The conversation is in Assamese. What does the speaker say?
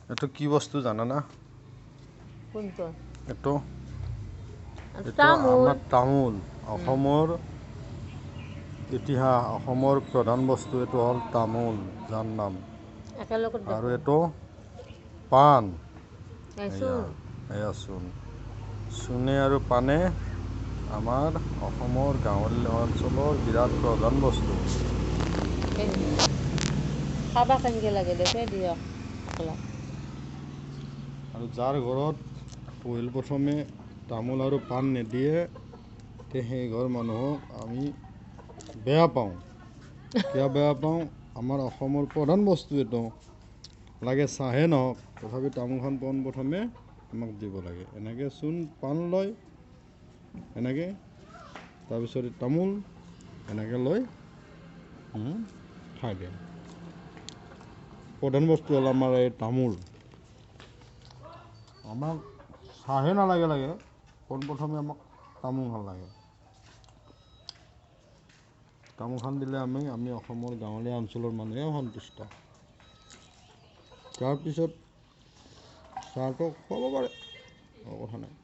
এইটো কি বস্তু জানা না? কোনটো? এইটো তামোল। আমাৰ তামোল। অসমৰ ইতিহাস, অসমৰ প্ৰধান বস্তু এইটো হ'ল তামোল, যাৰ নাম। একেলগত আৰু দেখোন। এইটো পাণ। চোন। এয়া চূণ। চূণে আৰু পাণে আমাৰ অসমৰ গাঁৱলীয়া অঞ্চলৰ বিৰাট প্ৰধান বস্তু। খাবা কেনেকৈ লাগে দেখুৱাই দিয়ক অলপ। আৰু যাৰ ঘৰত পহিল প্ৰথমে তামোল আৰু পাণ নিদিয়ে তে সেই ঘৰ মানুহক আমি বেয়া পাওঁ। কিয় বেয়া পাওঁ? আমাৰ অসমৰ প্ৰধান বস্তু এইটো। লাগে চাহে নহওক, তথাপি তামোলখন পোনপ্ৰথমে আমাক দিব লাগে। এনেকৈ চূণ পাণ লয়, এনেকৈ তাৰপিছত তামোল এনেকৈ লৈ খাই দিয়ে। প্ৰধান বস্তু হ'ল আমাৰ এই তামোল। আমাক চাহে নালাগে, লাগে পোনপ্ৰথমে আমাক তামোলখন লাগে। তামোলখন দিলে আমি অসমৰ গাঁৱলীয়া অঞ্চলৰ মানুহে সন্তুষ্ট। তাৰপিছত চাহটো খুৱাব পাৰে, কথা নাই।